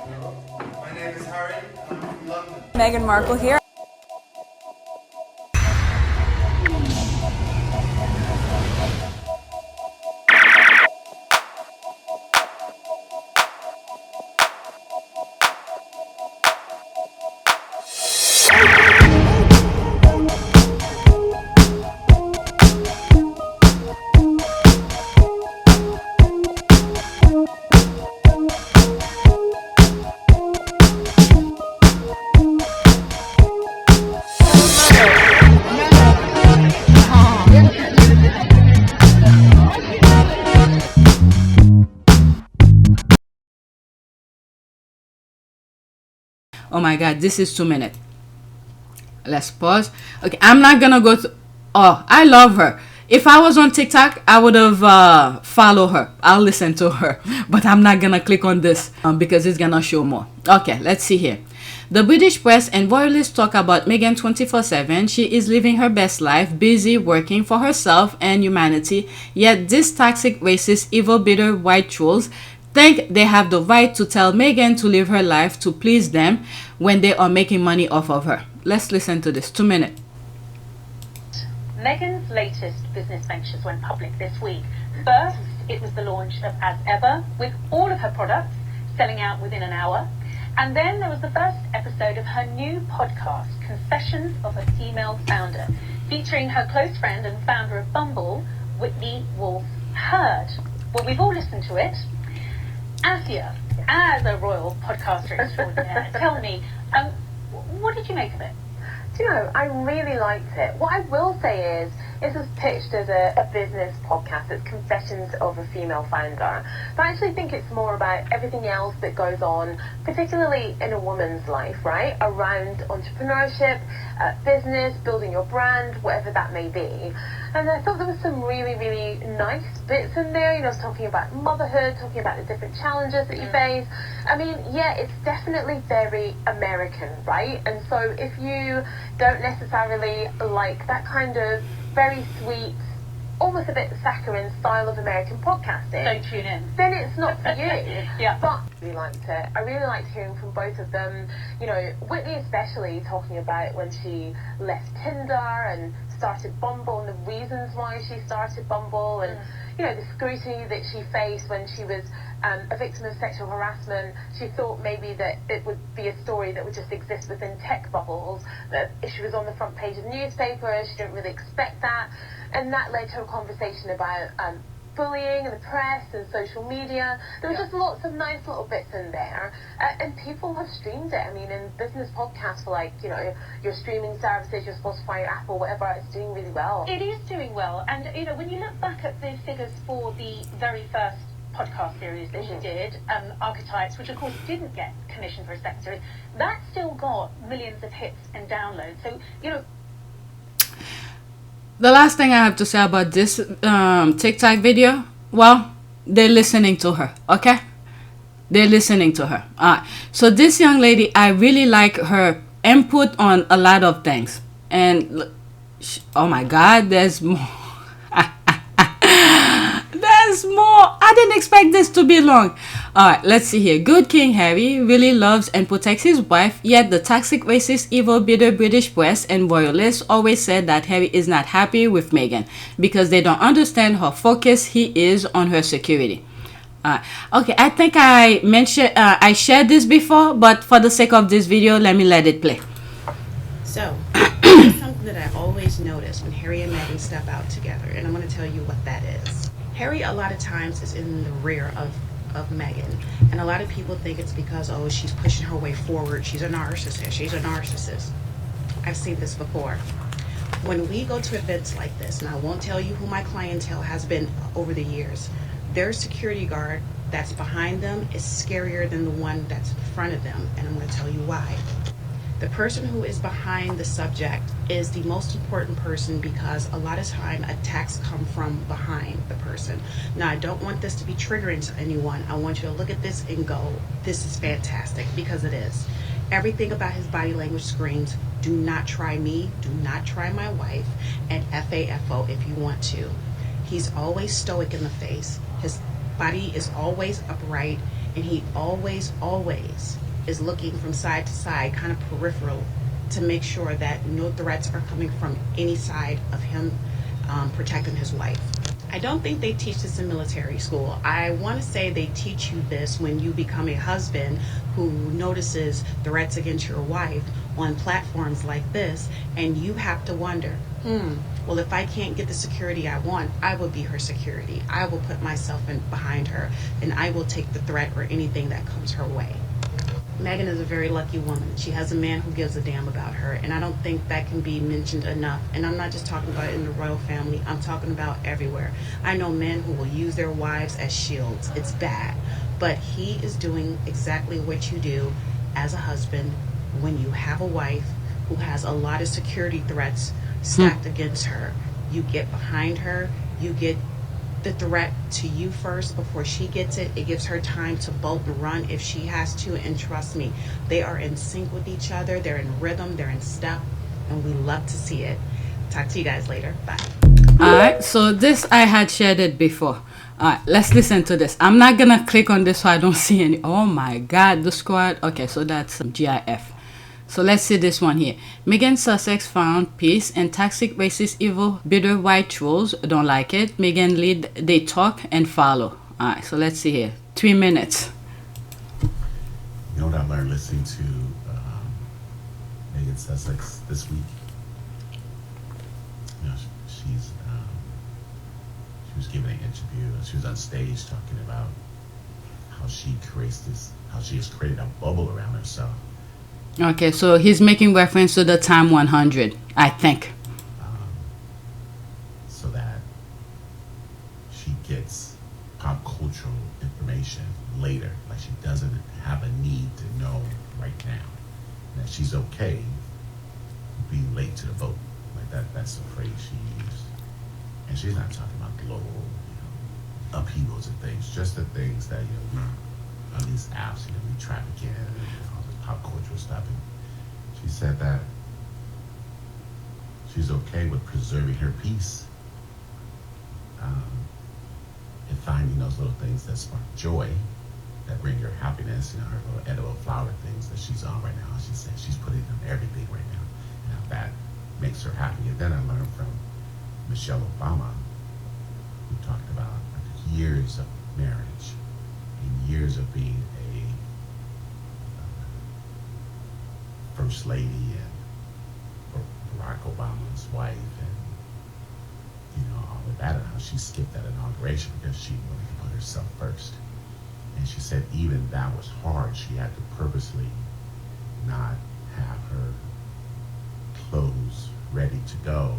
My name is Harry, and I'm from London. Meghan Markle here. Oh my god, this is 2 minutes. Let's pause. Okay, I'm not gonna go to. Oh, I love her. If I was on TikTok, I would have followed her. I'll listen to her, but I'm not gonna click on this because it's gonna show more. Okay, let's see here. The British press and royalists talk about Meghan 24/7. She is living her best life, busy working for herself and humanity. Yet these toxic, racist, evil, bitter white trolls think they have the right to tell Meghan to live her life to please them when they are making money off of her. Let's listen to this. 2 minutes. Meghan's latest business ventures went public this week. First, it was the launch of As Ever, with all of her products selling out within an hour. And then there was the first episode of her new podcast, Confessions of a Female Founder, featuring her close friend and founder of Bumble, Whitney Wolfe Herd. Well, we've all listened to it. Asia, as a royal podcaster extraordinaire, tell me, what did you make of it? Do you know, I really liked it. What I will say is, this was pitched as a business podcast. It's Confessions of a Female Founder. But I actually think it's more about everything else that goes on, particularly in a woman's life, right? Around entrepreneurship, business, building your brand, whatever that may be. And I thought there was some really, really nice bits in there. You know, talking about motherhood, talking about the different challenges that you face. I mean, yeah, it's definitely very American, right? And so if you don't necessarily like that kind of very sweet, almost a bit saccharine style of American podcasting, Don't tune in. then it's not for you. Yeah. But I really liked it. I really liked hearing from both of them. You know, Whitney especially talking about when she left Tinder and started Bumble and the reasons why she started Bumble and, you know, the scrutiny that she faced when she was a victim of sexual harassment. She thought maybe that it would be a story that would just exist within tech bubbles, that if she was on the front page of newspapers, she didn't really expect that. And that led to a conversation about bullying in the press and social media. There were just lots of nice little bits in there, and people have streamed it. I mean, in business podcasts for, like, you know, your streaming services, your Spotify, your Apple, whatever, it's doing really well. It is doing well. And, you know, when you look back at the figures for the very first podcast series that she did, Archetypes, which of course didn't get commissioned for a second series, that still got millions of hits and downloads. So, you know, The last thing I have to say about this TikTok video, well, they're listening to her, okay? They're listening to her. All right. So this young lady, I really like her input on a lot of things. And, oh my God, there's more. There's more. I didn't expect this to be long. Alright, let's see here. Good King Harry really loves and protects his wife, yet the toxic, racist, evil, bitter British press and royalists always said that Harry is not happy with Meghan because they don't understand how focused he is on her security. Okay, I think I mentioned, I shared this before, but for the sake of this video, let me let it play. So, it's something that I always notice when Harry and Meghan step out together, and I'm going to tell you what that is. Harry, a lot of times, is in the rear of Meghan, and a lot of people think it's because, oh, she's pushing her way forward, she's a narcissist, I've seen this before. When we go to events like this, and I won't tell you who my clientele has been over the years, their security guard that's behind them is scarier than the one that's in front of them, and I'm going to tell you why. The person who is behind the subject is the most important person because a lot of time attacks come from behind the person. Now, I don't want this to be triggering to anyone. I want you to look at this and go, this is fantastic, because it is. Everything about his body language screams, do not try me, do not try my wife, and FAFO if you want to. He's always stoic in the face. His body is always upright. and he always is looking from side to side, kind of peripheral, to make sure that no threats are coming from any side of him protecting his wife. I don't think they teach this in military school. I want to say they teach you this when you become a husband who notices threats against your wife on platforms like this, and you have to wonder, well, if I can't get the security I want, I will be her security. I will put myself in behind her, and I will take the threat or anything that comes her way. Meghan is a very lucky woman. She has a man who gives a damn about her, and I don't think that can be mentioned enough. And I'm not just talking about in the royal family, I'm talking about everywhere. I know men who will use their wives as shields. It's bad. But he is doing exactly what you do as a husband when you have a wife who has a lot of security threats stacked against her. You get behind her, you get the threat to you first before she gets it. It gives her time to bolt and run if she has to, and trust me, they are in sync with each other. They're in rhythm, they're in step, and we love to see it. Talk to you guys later. Bye. Alright, so this I had shared it before. Alright, let's listen to this. I'm not gonna click on this so I don't see any. Oh my god, the squad. Okay, so that's GIF. So let's see this one here. Meghan Sussex found peace and toxic, racist, evil, bitter white trolls don't like it. Meghan lead, they talk and follow. Alright, so let's see here. 3 minutes. You know what I learned listening to Meghan Sussex this week? You know, she was giving an interview. She was on stage talking about how she has created a bubble around herself. Okay, so he's making reference to the time 100, I think. So that she gets pop cultural information later. Like she doesn't have a need to know right now. And that she's okay being late to the vote. Like that's the phrase she used. And she's not talking about global, upheavals and things. Just the things that, we, on these apps, we traffic in and all the pop cultural stuff. And she said that she's okay with preserving her peace and finding those little things that spark joy, that bring her happiness, her little edible flower things that she's on right now. She said she's putting on everything right now, and how that makes her happy. And then I learned from Michelle Obama, who talked about years of marriage and years of being a first lady and Barack Obama's wife, and all of that, and how she skipped that inauguration because she wanted to put herself first. And she said even that was hard. She had to purposely not have her clothes ready to go,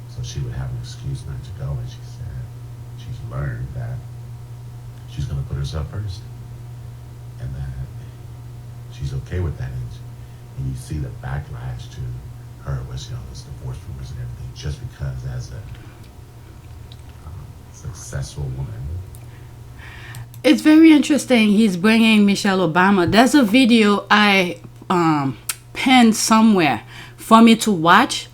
so she would have an excuse not to go. And she said she's learned that she's going to put herself first, and that she's okay with that. And you see the backlash to her was, this divorce rumors and everything, just because as a successful woman. It's very interesting. He's bringing Michelle Obama. There's a video I pinned somewhere for me to watch,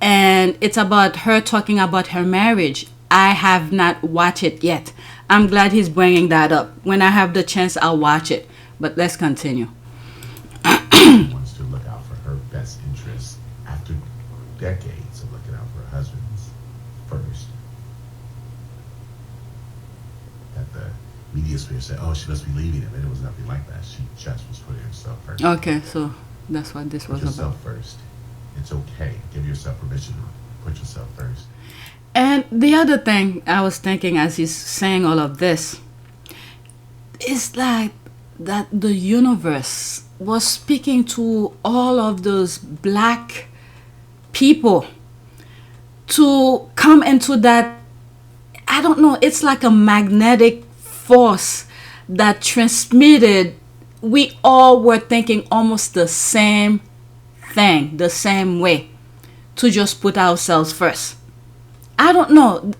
and it's about her talking about her marriage. I have not watched it yet. I'm glad he's bringing that up. When I have the chance, I'll watch it. But let's continue. Wants to look out for her best interests after decades of looking out for her husband's first. That the media sphere said, "Oh, she must be leaving him," and it was nothing like that. She just was putting herself first. Okay, so that's what this was about. Put yourself first. It's okay. Give yourself permission to put yourself first. And the other thing I was thinking as he's saying all of this is like that the universe was speaking to all of those black people to come into that, I don't know, it's like a magnetic force that transmitted. We all were thinking almost the same thing, the same way, to just put ourselves first. I don't know.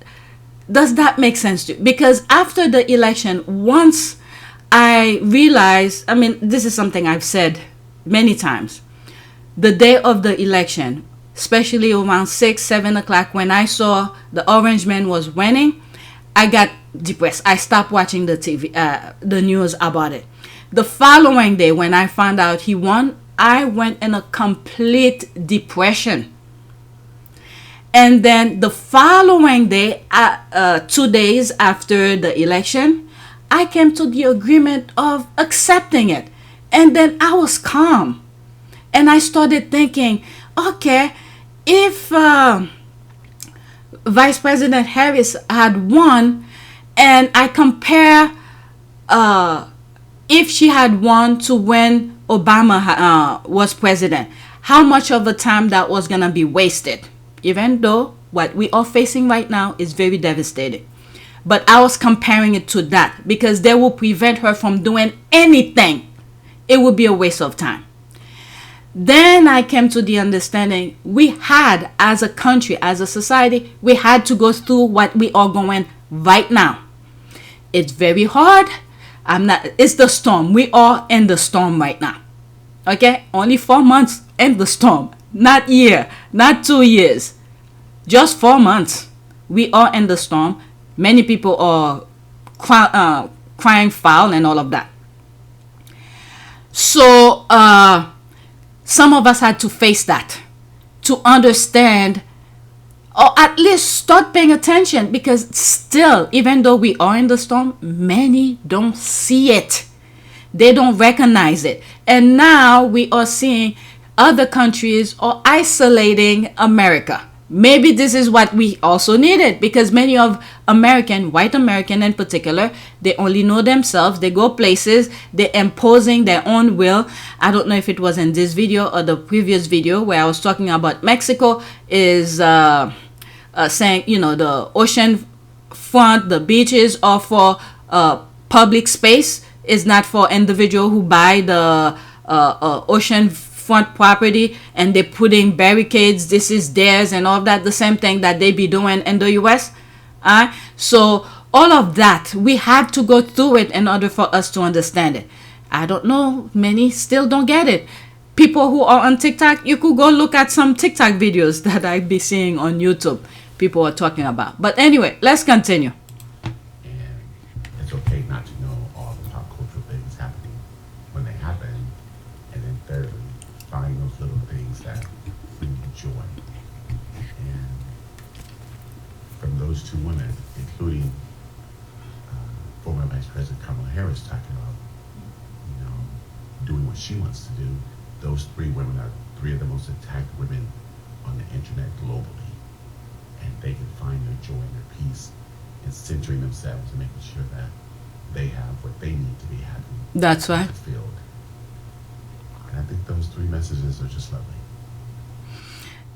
Does that make sense to you? Because after the election, once I realized, this is something I've said many times. The day of the election, especially around 6, 7 o'clock, when I saw the orange man was winning, I got depressed. I stopped watching the TV, the news about it. The following day, when I found out he won, I went in a complete depression. And then the following day, 2 days after the election, I came to the agreement of accepting it. And then I was calm. And I started thinking, okay, if Vice President Harris had won, and I compare if she had won to when Obama was president, how much of the time that was going to be wasted, even though what we are facing right now is very devastating. But I was comparing it to that because they will prevent her from doing anything. It would be a waste of time. Then I came to the understanding we had, as a country, as a society, we had to go through what we are going right now. It's very hard. It's the storm. We are in the storm right now. Okay? Only 4 months in the storm. Not year, not 2 years. Just 4 months. We are in the storm. Many people are crying foul and all of that. So, some of us had to face that, to understand, or at least start paying attention, because still, even though we are in the storm, many don't see it. They don't recognize it. And now we are seeing other countries are isolating America. Maybe this is what we also needed, because many of white American in particular, they only know themselves. They go places, they're imposing their own will. I don't know if it was in this video or the previous video where I was talking about Mexico is saying, the ocean front, the beaches are for public space. It's not for individual who buy the ocean front property and they're putting barricades, this is theirs and all that, the same thing that they be doing in the US. So all of that, we had to go through it in order for us to understand it. I don't know, many still don't get it. People who are on TikTok, you could go look at some TikTok videos that I be seeing on YouTube, people are talking about. But anyway, let's continue. And it's okay not to know all the pop cultural things happening when they happen. And then thirdly, find those little things that bring you joy. And from those two women, including former Vice President Kamala Harris talking about, doing what she wants to do, those three women are three of the most attacked women on the internet globally. And they can find their joy and their peace in centering themselves and making sure that they have what they need to be happy. That's right. Fulfilled. And I think those three messages are just lovely.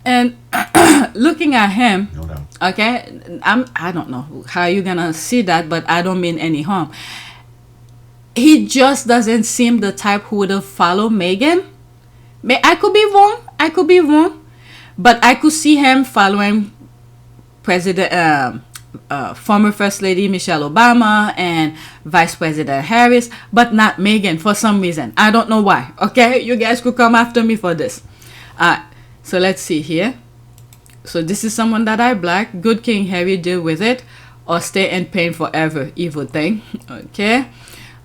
And looking at him, No doubt. okay, I don't know how you're gonna see that, but I don't mean any harm. He just doesn't seem the type who would have followed Meghan. I could be wrong, but I could see him following former First Lady Michelle Obama and Vice President Harris, but not Meghan for some reason. I don't know why. Okay, you guys could come after me for this. So let's see here. So this is someone that I black. Good King Harry, deal with it or stay in pain forever. Evil thing. Okay.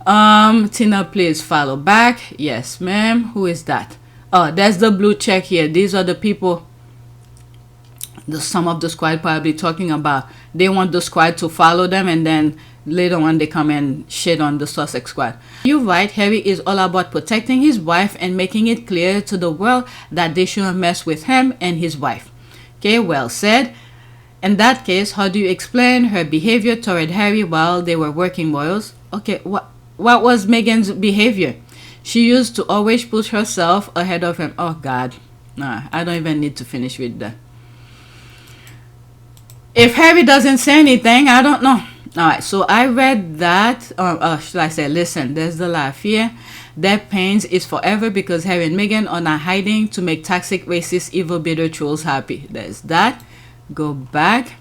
Tina, please follow back. Yes, ma'am. Who is that? Oh, there's the blue check here. These are the people some of the squad probably talking about. They want the squad to follow them, and then later on they come and shit on the Sussex squad. You're right. Harry is all about protecting his wife and making it clear to the world that they shouldn't mess with him and his wife. Okay, well said. In that case, how do you explain her behavior toward Harry while they were working royals? Okay, what was Meghan's behavior? She used to always put herself ahead of him. Oh God, nah, I don't even need to finish with that. If Harry doesn't say anything, I don't know. All right, so I read that. Should I say, listen, there's the laugh here. Their pains is forever because Harry and Meghan are not hiding to make toxic, racist, evil, bitter trolls happy. There's that. Go back.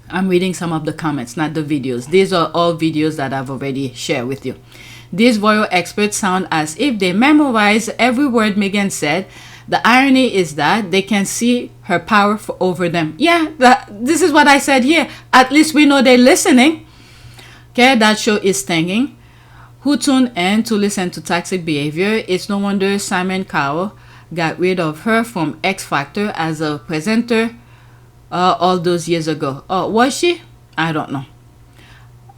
I'm reading some of the comments, not the videos. These are all videos that I've already shared with you. These royal experts sound as if they memorize every word Meghan said. The irony is that they can see her power over them. Yeah, this is what I said here. At least we know they're listening. Okay, that show is stinging. Who tuned in to listen to toxic behavior? It's no wonder Simon Cowell got rid of her from X Factor as a presenter all those years ago. Oh, was she? I don't know.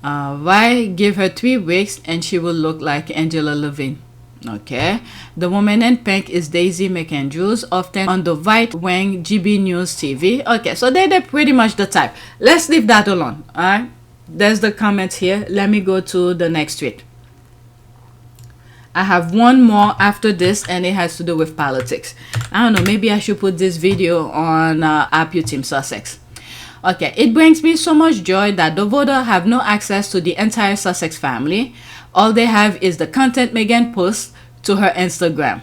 Why give her 3 weeks and she will look like Angela Levine? Okay. The woman in pink is Daisy McAndrews, often on the right-wing GB News TV. Okay, so they're pretty much the type. Let's leave that alone. All right. There's the comments here. Let me go to the next tweet. I have one more after this, and it has to do with politics. I don't know. Maybe I should put this video on APTS Sussex. Okay, it brings me so much joy that the voter have no access to the entire Sussex family. All they have is the content Meghan posts to her Instagram.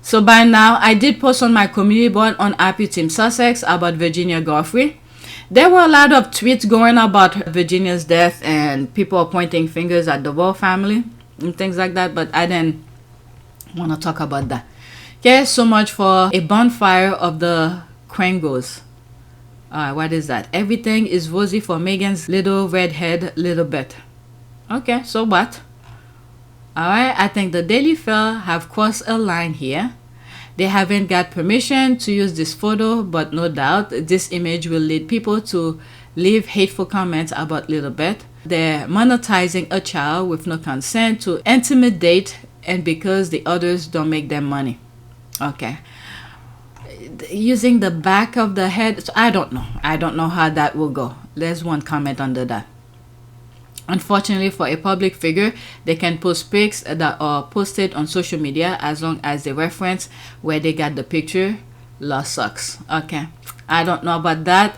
So by now, I did post on my community board on APTS Sussex about Virginia Giuffre. There were a lot of tweets going about Virginia's death and people pointing fingers at the royal family and things like that, but I didn't want to talk about that. Okay, so much for a bonfire of the Quangos. What is that? Everything is rosy for Meghan's little redhead Lilibet. Okay, so what? Alright, I think the Daily Fair have crossed a line here. They haven't got permission to use this photo, but no doubt this image will lead people to leave hateful comments about Lilibet. They're monetizing a child with no consent to intimidate, and because the others don't make them money. Okay. Using the back of the head, so I don't know how that will go. There's one comment under that. Unfortunately, for a public figure, they can post pics that are posted on social media as long as they reference where they got the picture. Law sucks. Okay, I don't know about that.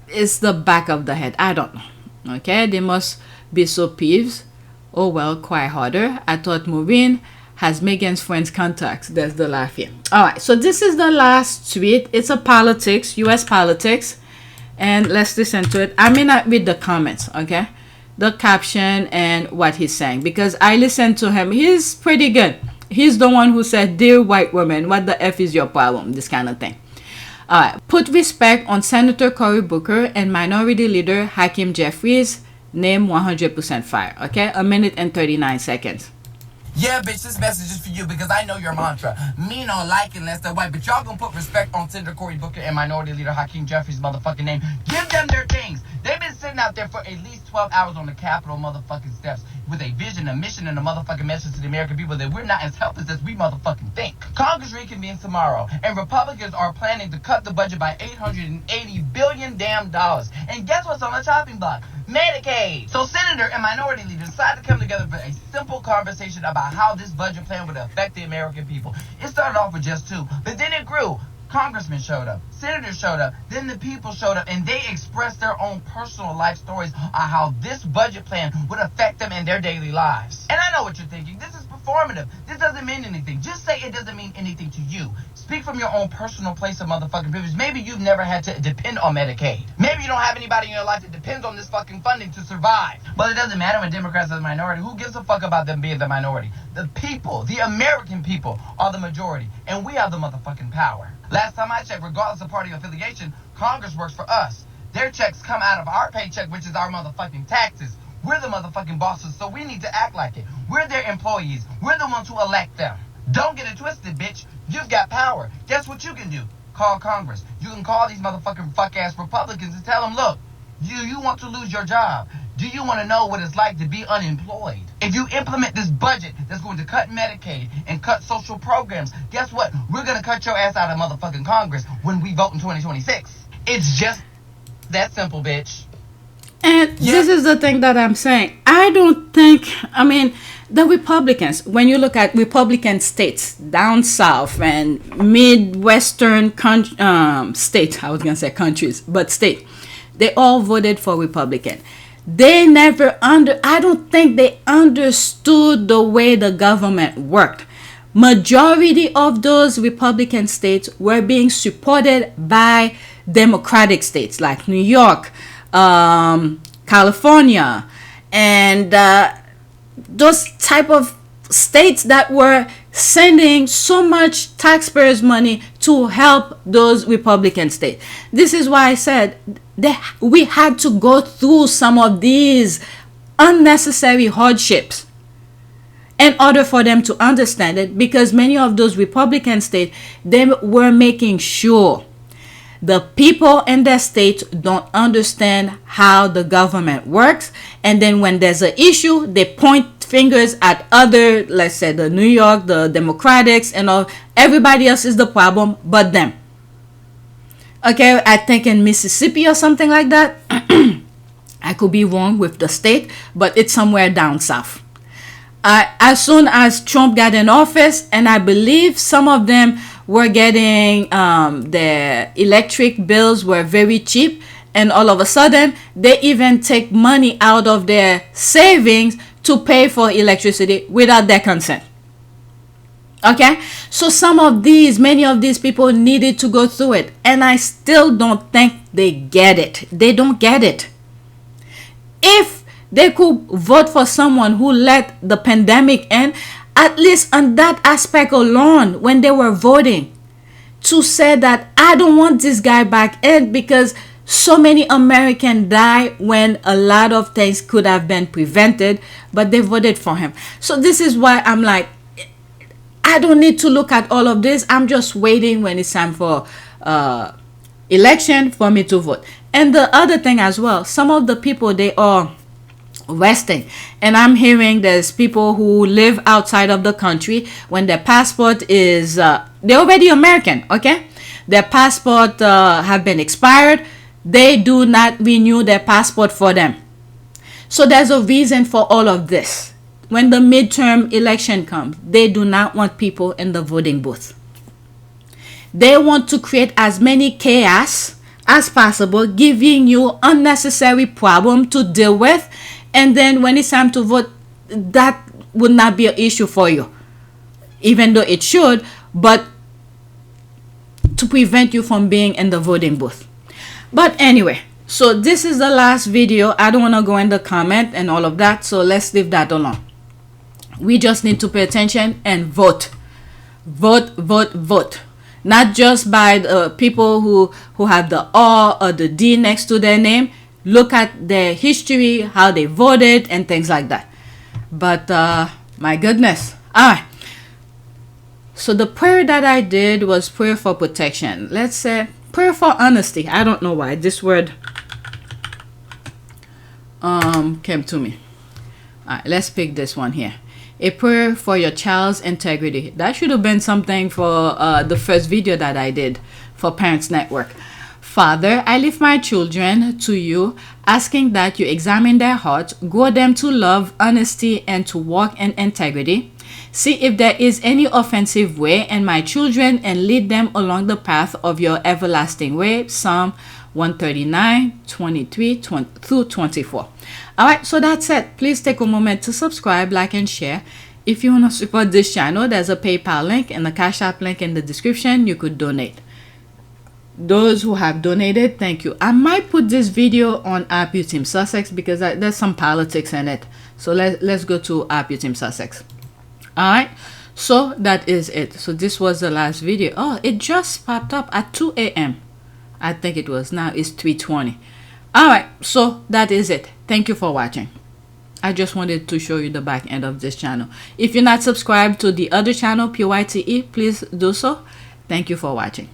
It's the back of the head. I don't know. Okay, they must be so peeved. Oh well, cry harder. I thought Maureen has Meghan's friends' contacts. There's the laugh here. All right, so this is the last tweet. It's a politics, U.S. politics. And let's listen to it. I may not read the comments, okay? The caption and what he's saying, because I listened to him. He's pretty good. He's the one who said, "Dear white woman, what the F is your problem?" This kind of thing. All right. Put respect on Senator Cory Booker and Minority Leader Hakeem Jeffries. Name 100% fire, okay? 1 minute and 39 seconds. Yeah, bitch, this message is for you because I know your mantra. Me no like unless they're white, but y'all gonna put respect on Senator Cory Booker and Minority Leader Hakeem Jeffries' motherfucking name. Give them their things. They've been sitting out there for at least 12 hours on the Capitol motherfucking steps with a vision, a mission, and a motherfucking message to the American people that we're not as helpless as we motherfucking think. Congress reconvenes tomorrow, and Republicans are planning to cut the budget by $880 billion damn dollars. And guess what's on the chopping block? Medicaid. So Senator and Minority Leader decided to come together for a simple conversation about how this budget plan would affect the American people. It started off with just 2, but then it grew. Congressmen showed up, senators showed up, then the people showed up, and they expressed their own personal life stories on how this budget plan would affect them in their daily lives. And I know what you're thinking. This is performative. This doesn't mean anything. Just say it doesn't mean anything to you. Speak from your own personal place of motherfucking privilege. Maybe you've never had to depend on Medicaid. Maybe you don't have anybody in your life that depends on this fucking funding to survive. But it doesn't matter when Democrats are the minority. Who gives a fuck about them being the minority? The people, the American people, are the majority, and we have the motherfucking power. Last time I checked, regardless of party affiliation, Congress works for us. Their checks come out of our paycheck, which is our motherfucking taxes. We're the motherfucking bosses, so we need to act like it. We're their employees. We're the ones who elect them. Don't get it twisted, bitch. You've got power. Guess what you can do? Call Congress. You can call these motherfucking fuck-ass Republicans and tell them, look, you want to lose your job. Do you want to know what it's like to be unemployed? If you implement this budget that's going to cut Medicaid and cut social programs, guess what? We're going to cut your ass out of motherfucking Congress when we vote in 2026. It's just that simple, bitch. And this is the thing that I'm saying. I don't think, the Republicans, when you look at Republican states down south and Midwestern states, I was going to say countries, but state, they all voted for Republican. They never I don't think they understood the way the government worked. Majority of those Republican states were being supported by Democratic states like New York, California, and those type of states that were sending so much taxpayers' money to help those Republican states. This is why I said that we had to go through some of these unnecessary hardships in order for them to understand it, because many of those Republican states, they were making sure the people in their state don't understand how the government works, and then when there's an issue, they point fingers at other, let's say the New York, the Democrats, and all. Everybody else is the problem but them. Okay, I think in Mississippi or something like that. I could be wrong with the state, but it's somewhere down south. As soon as Trump got in office, and I believe some of them were getting their electric bills were very cheap, and all of a sudden they even take money out of their savings to pay for electricity without their consent. Okay, so many of these people needed to go through it, and I still don't think they get it. They don't get it. If they could vote for someone who let the pandemic end, at least on that aspect alone, when they were voting, to say that I don't want this guy back in because so many Americans die when a lot of things could have been prevented, but they voted for him. So this is why I'm like, I don't need to look at all of this. I'm just waiting when it's time for election for me to vote. And the other thing as well, some of the people, they are resting, and I'm hearing there's people who live outside of the country when their passport is they're already American, okay, their passport have been expired, they do not renew their passport for them. So there's a reason for all of this. When the midterm election comes, they do not want people in the voting booth. They want to create as many chaos as possible, giving you unnecessary problem to deal with. And then when it's time to vote, that would not be an issue for you, even though it should, but to prevent you from being in the voting booth. But anyway, so this is the last video. I don't want to go in the comment and all of that, so let's leave that alone. We just need to pay attention and vote. Vote, vote, vote. Not just by the people who have the R or the D next to their name. Look at their history, how they voted, and things like that. But my goodness. All right. So the prayer that I did was prayer for protection. Let's say prayer for honesty. I don't know why this word came to me. All right, let's pick this one here. A prayer for your child's integrity. That should have been something for the first video that I did for Parents Network. Father, I lift my children to you, asking that you examine their hearts, grow them to love, honesty, and to walk in integrity. See if there is any offensive way in my children and lead them along the path of your everlasting way. Psalm 139, 23 through 24. All right, so that's it. Please take a moment to subscribe, like, and share. If you want to support this channel, there's a PayPal link and the Cash App link in the description. You could donate. Those who have donated, thank you. I might put this video on APTS Team Sussex because there's some politics in it. So let's go to APTS Team Sussex. All right, so that is it. So this was the last video. Oh, it just popped up at 2 a.m. I think it was. Now it's 3:20. All right, so that is it. Thank you for watching. I just wanted to show you the back end of this channel. If you're not subscribed to the other channel, PYTE, please do so. Thank you for watching.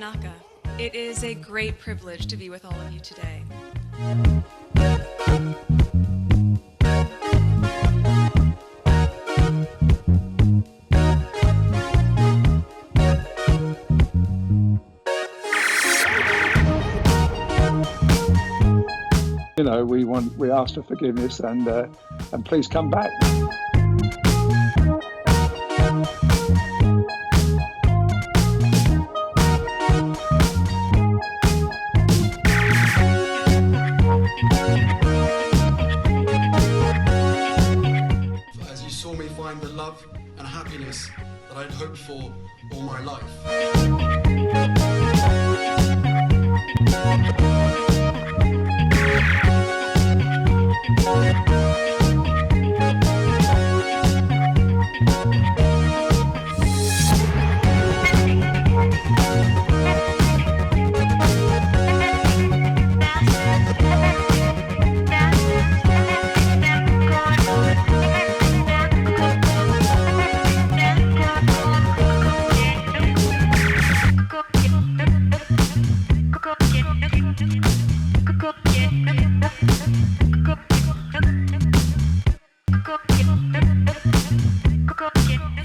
Wanaka. It is a great privilege to be with all of you today. You know, we ask for forgiveness and please come back. As you saw me find the love and happiness that I'd hoped for all my life.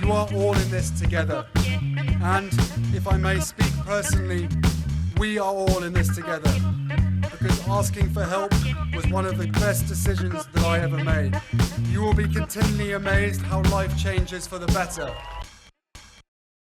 You are all in this together, and if I may speak personally, we are all in this together, because asking for help was one of the best decisions that I ever made. You will be continually amazed how life changes for the better.